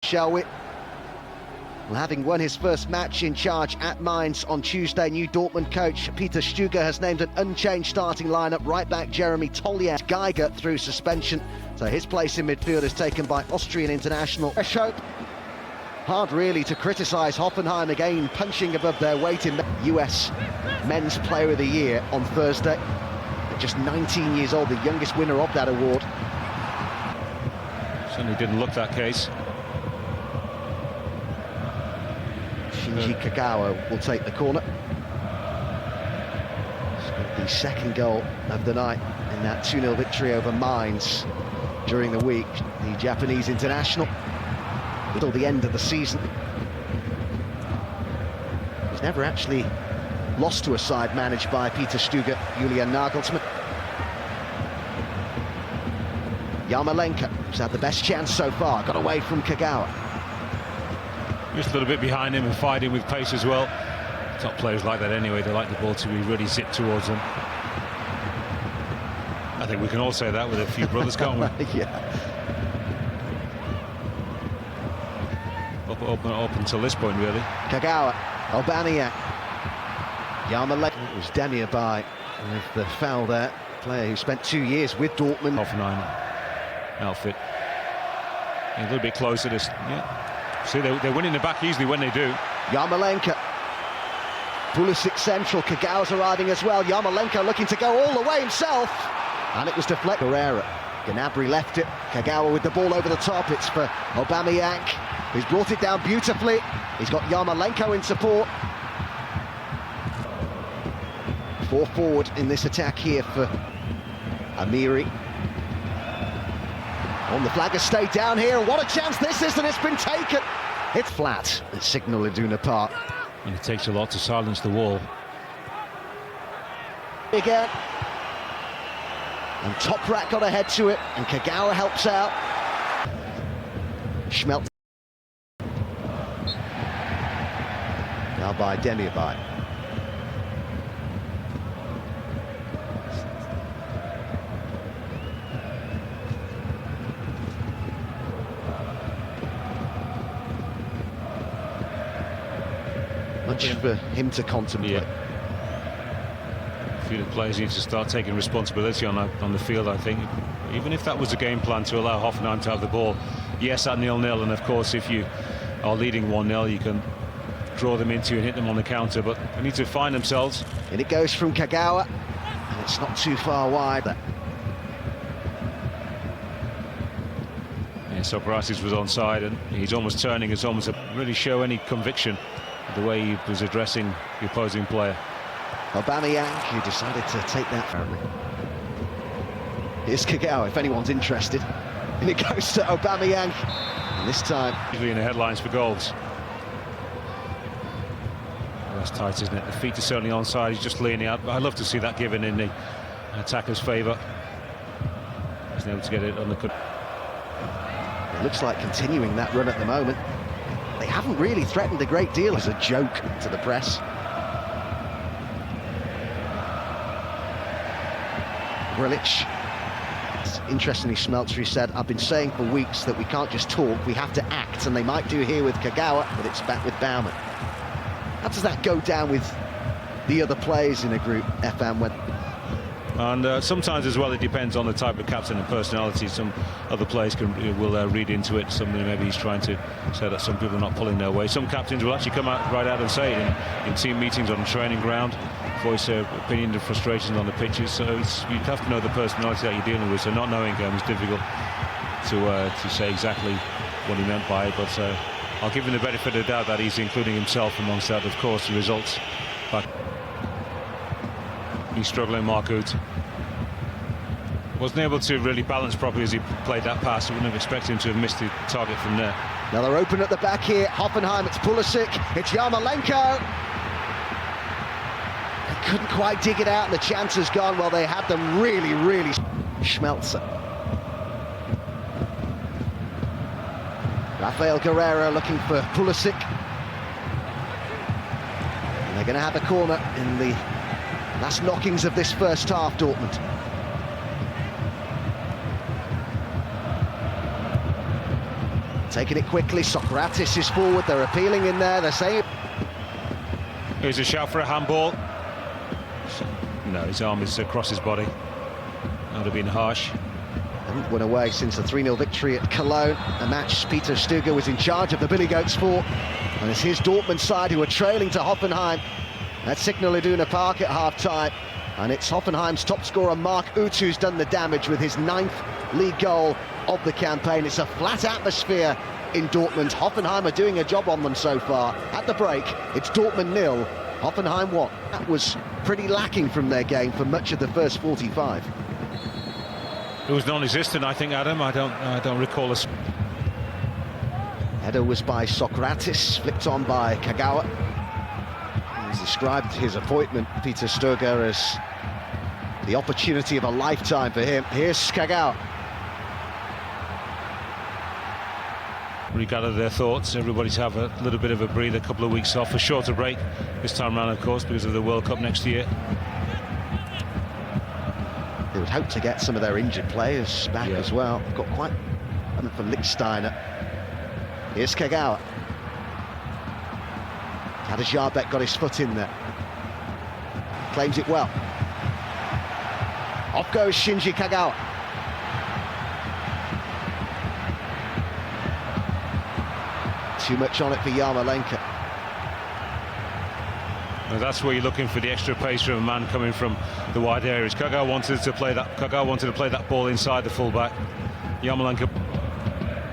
shall we? Well, having won his first match in charge at Mainz on Tuesday, new Dortmund coach Peter Stöger has named an unchanged starting lineup. Right back Jeremy Tollier, Geiger through suspension, so his place in midfield is taken by Austrian international Eschope. Hard really to criticise Hoffenheim, again punching above their weight in US Men's Player of the Year on Thursday. At just 19 years old, the youngest winner of that award. Certainly didn't look that case. Shinji Kagawa will take the corner. Scored the second goal of the night in that 2-0 victory over Mainz during the week. The Japanese international, until the end of the season, he's never actually lost to a side managed by Peter Stöger, Julian Nagelsmann. Yarmolenko, who's had the best chance so far, got away from Kagawa. Just a little bit behind him and fighting with pace as well. Top players like that anyway, they like the ball to be really zipped towards them. I think we can all say that with a few brothers, can't we? Yeah. Up until this point, really. Kagawa, Aubameyang, Yarmolenko was Demirbay with the foul there. Player who spent 2 years with Dortmund. Hoffenheim outfit. A little bit closer. Yeah. See, they're winning the back easily when they do. Yarmolenko, Pulisic central, Kagawa's arriving as well. Yarmolenko looking to go all the way himself, and it was deflected. Herrera, Gnabry left it. Kagawa with the ball over the top. It's for Aubameyang, who's brought it down beautifully. He's got Yarmolenko in support. 4 forward in this attack here for Amiri. On the flag has stayed down here. What a chance this is, and it's been taken. It's flat at Signal Iduna Park. And it takes a lot to silence the wall. Again. And Toprak got ahead to it, and Kagawa helps out. Schmelz. Now by Demirbay. Much for him to contemplate. Yeah. A few of the players need to start taking responsibility on the field, I think. Even if that was the game plan to allow Hoffenheim to have the ball, yes, at 0-0, and of course if you are leading 1-0 you can draw them into and hit them on the counter, but they need to find themselves. And it goes from Kagawa, and it's not too far wide. Yeah, Sokratis was onside, and he's almost turning. It's almost to really show any conviction the way he was addressing the opposing player. Aubameyang, who decided to take that apparently. Here's Kagawa, if anyone's interested. And it goes to Aubameyang. And this time... Usually in the headlines for goals. That's tight, isn't it? The feet are certainly onside, he's just leaning out. But I'd love to see that given in the attacker's favour. He's able to get it on the... It looks like continuing that run at the moment. They haven't really threatened a great deal as a joke to the press. Grilic. Interestingly, Schmelzer said, I've been saying for weeks that we can't just talk, we have to act, and they might do here with Kagawa, but it's back with Baumann. How does that go down with the other players in a group, FM, when... And sometimes as well, it depends on the type of captain and personality. Some other players will read into it. Something maybe he's trying to say that some people are not pulling their weight. Some captains will actually come out right out and say it in team meetings on the training ground, voice their opinion and frustrations on the pitches. So you have to know the personality that you're dealing with. So not knowing him is difficult to say exactly what he meant by it. But I'll give him the benefit of the doubt that he's including himself amongst that. Of course, the results. But he's struggling, Mark Uth. Wasn't able to really balance properly as he played that pass. I wouldn't have expected him to have missed the target from there. Now they're open at the back here. Hoffenheim, it's Pulisic, it's Yarmolenko. They couldn't quite dig it out, and the chance has gone. Well, they had them really, really... Schmelzer. Rafael Guerreiro looking for Pulisic. And they're going to have a corner in the last knockings of this first half, Dortmund. Taking it quickly, Socrates is forward, they're appealing in there, they're saying... Here's a shout for a handball. No, his arm is across his body. That would have been harsh. Haven't won away since a 3-0 victory at Cologne, a match Peter Stuger was in charge of the Billy Goats for. And it's his Dortmund side who are trailing to Hoffenheim at Signal Iduna Park at half-time. And it's Hoffenheim's top scorer Mark Uth who's done the damage with his 9th league goal of the campaign. It's a flat atmosphere in Dortmund. Hoffenheim are doing a job on them so far. At the break, it's Dortmund 0, Hoffenheim 1. That was pretty lacking from their game for much of the first 45. It was non-existent, I think, Adam. I don't recall a... Header was by Socrates, flicked on by Kagawa. He's described his appointment, Peter Stuger, as the opportunity of a lifetime for him. Here's Kagawa. Regather their thoughts. Everybody's have a little bit of a breather, a couple of weeks off, a shorter break this time around, of course, because of the World Cup next year. They would hope to get some of their injured players back as well. Got quite one for Lichtsteiner. Here's Kagawa. Jabek got his foot in there. Claims it well. Off goes Shinji Kagawa. Too much on it for Yarmolenko. Well, that's where you're looking for the extra pace from a man coming from the wide areas. Kagawa wanted to play that ball inside the fullback. Yarmolenko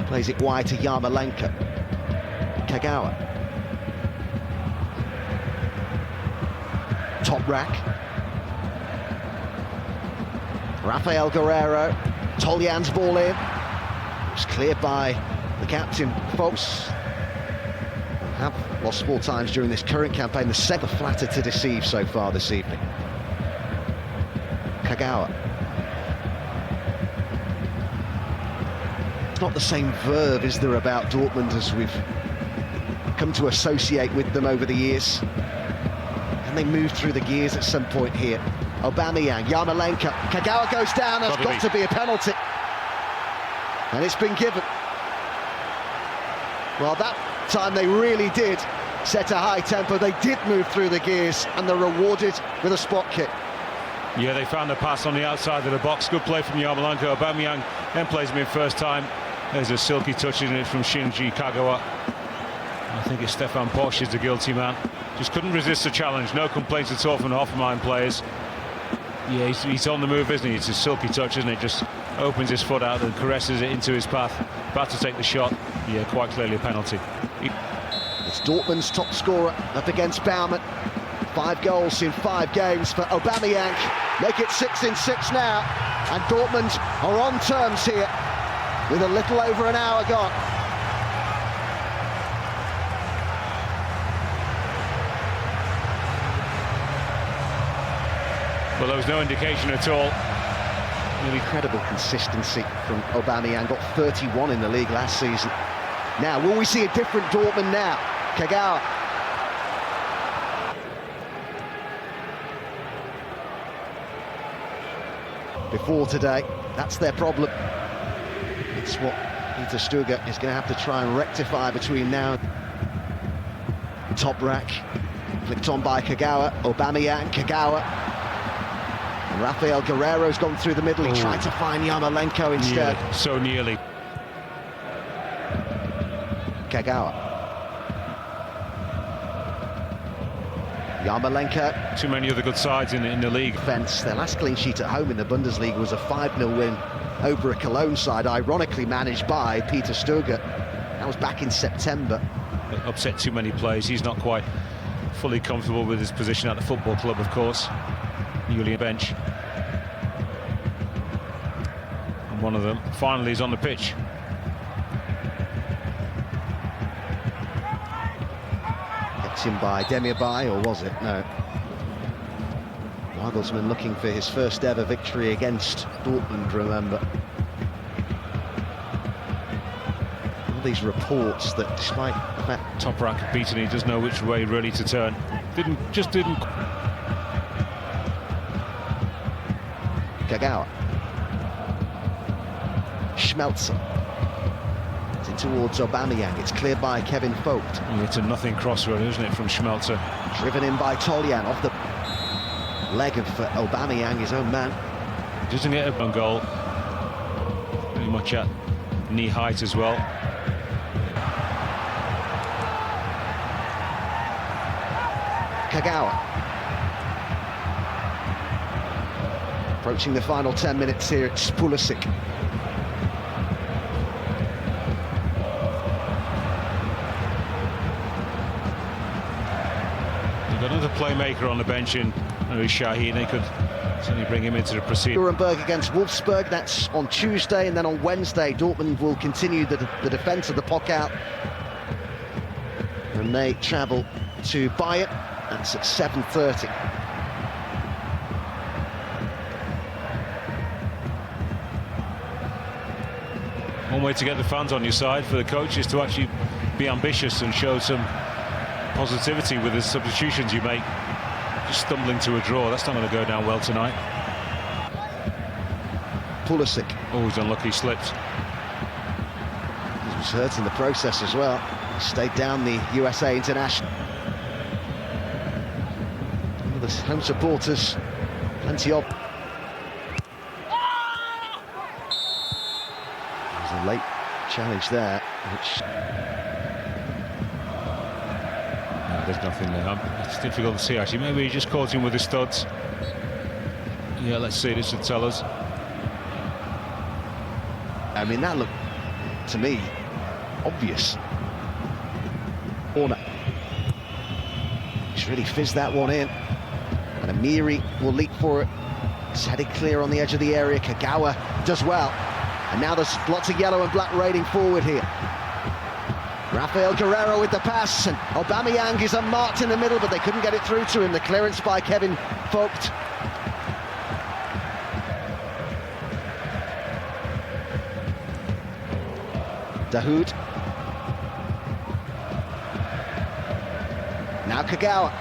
plays it wide to Yarmolenko. Kagawa. Top rack. Rafael Guerrero. Toljan's ball in. It's cleared by the captain, Folks. Have lost 4 times during this current campaign, the 7th flatter to deceive so far this evening. Kagawa. It's not the same verve, is there, about Dortmund as we've come to associate with them over the years. And they move through the gears at some point here. Aubameyang, Yarmolenko, Kagawa goes down, there's got to be a penalty. And it's been given. Well, that time they really did set a high tempo. They did move through the gears and they're rewarded with a spot kick. Yeah, they found the pass on the outside of the box. Good play from Yarmolenko. Aubameyang then plays him in first time. There's a silky touch in it from Shinji Kagawa. I think it's Stefan Posch is the guilty man. Just couldn't resist the challenge. No complaints at all from the Hoffenheim players. Yeah, he's on the move, isn't he? It's a silky touch, isn't it? Just opens his foot out and caresses it into his path. About to take the shot. Yeah, quite clearly a penalty. It's Dortmund's top scorer up against Baumann. 5 goals in 5 games for Aubameyang. Make it 6 in 6 now. And Dortmund are on terms here with a little over an hour gone. Well, there was no indication at all. Incredible consistency from Aubameyang. Got 31 in the league last season. Now, will we see a different Dortmund now? Kagawa. Before today, that's their problem. It's what Peter Stuger is going to have to try and rectify between now. Top rack, flicked on by Kagawa. Aubameyang, Kagawa. And Rafael Guerrero's gone through the middle. He tried to find Yarmolenko instead. Yeah, so nearly. Kagawa. Yarmolenko. Too many other good sides in the league. Defence. Their last clean sheet at home in the Bundesliga was a 5-0 win over a Cologne side, ironically managed by Peter Stuger. That was back in September. It upset too many players. He's not quite fully comfortable with his position at the football club, of course. Julian bench. And one of them finally is on the pitch. Kept in by Demirbay, or was it? No. Nagelsmann looking for his first ever victory against Dortmund, remember. All these reports that despite the fact Toprak beaten, he doesn't know which way really to turn. Didn't. Kagawa. Schmelzer. It's towards Aubameyang. It's cleared by Kevin Vogt. It's a nothing crossroad, isn't it, from Schmelzer? Driven in by Toljan off the leg of Aubameyang, his own man. Doesn't get a goal. Pretty much at knee height as well. Kagawa. Approaching the final 10 minutes here, it's Pulisic. You've got another playmaker on the bench in Shaheen. They could certainly bring him into the proceedings. Nuremberg against Wolfsburg, that's on Tuesday, and then on Wednesday Dortmund will continue the defence of the Pokal. And they travel to Bayern, that's at 7:30. One way to get the fans on your side for the coach is to actually be ambitious and show some positivity with the substitutions you make. Just stumbling to a draw, that's not going to go down well tonight. Pulisic. Oh, he's unlucky, slipped. He was hurt in the process as well. He stayed down, the USA international. The home supporters, plenty of. There's a late challenge there, which. There's nothing there. It's difficult to see, actually. Maybe he just caught him with the studs. Yeah, let's see, this should tell us. I mean, that looked, to me, obvious. Horner. He's really fizzed that one in. And Amiri will leap for it. It's headed clear on the edge of the area. Kagawa does well. And now there's lots of yellow and black raining forward here. Rafael Guerrero with the pass, and Aubameyang is unmarked in the middle, but they couldn't get it through to him. The clearance by Kevin Vogt. Dahoud. Now Kagawa.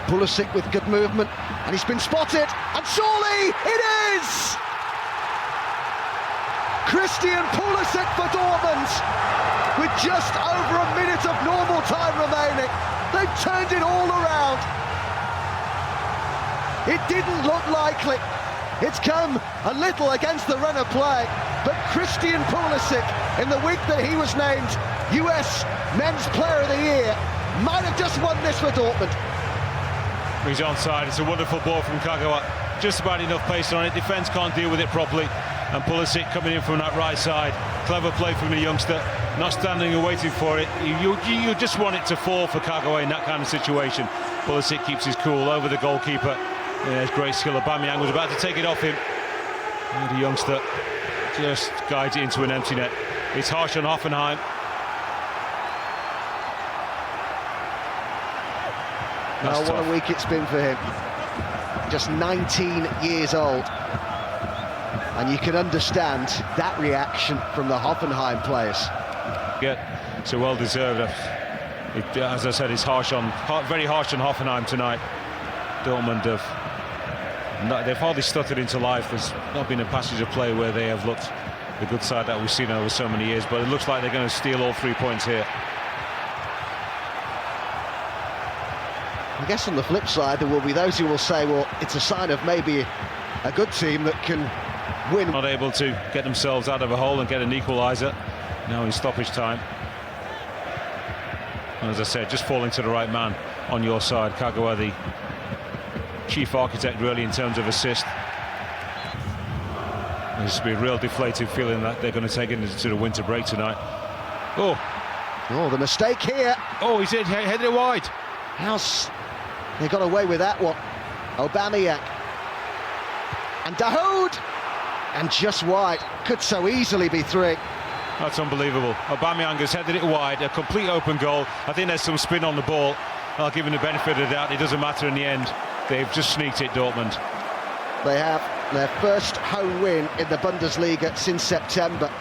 Pulisic with good movement, and he's been spotted, and surely it is! Christian Pulisic for Dortmund, with just over a minute of normal time remaining. They've turned it all around. It didn't look likely. It's come a little against the run of play, but Christian Pulisic, in the week that he was named US Men's Player of the Year, might have just won this for Dortmund. He's onside. It's a wonderful ball from Kagawa. Just about enough pace on it. Defence can't deal with it properly. And Pulisic coming in from that right side. Clever play from the youngster. Not standing and waiting for it. You just want it to fall for Kagawa in that kind of situation. Pulisic keeps his cool over the goalkeeper. There's great skill. Aubameyang was about to take it off him. And the youngster just guides it into an empty net. It's harsh on Hoffenheim. Well, what a week it's been for him. Just 19 years old. And you can understand that reaction from the Hoffenheim players. Yeah, so well deserved. As I said, it's very harsh on Hoffenheim tonight. Dortmund they've hardly stuttered into life. There's not been a passage of play where they have looked the good side that we've seen over so many years, but it looks like they're going to steal all 3 points here. I guess on the flip side, there will be those who will say, well, it's a sign of maybe a good team that can win. Not able to get themselves out of a hole and get an equaliser now in stoppage time. And as I said, just falling to the right man on your side. Kagawa, the chief architect really in terms of assist. There's to be a real deflated feeling that they're going to take it into the winter break tonight. Oh, the mistake here. Oh, he's headed it wide. How's they got away with that one? Aubameyang and Dahoud, and just wide. Could so easily be 3. That's unbelievable. Aubameyang has headed it wide, a complete open goal. I think there's some spin on the ball. I'll give him the benefit of the doubt. It doesn't matter in the end. They've just sneaked it, Dortmund. They have their first home win in the Bundesliga since September.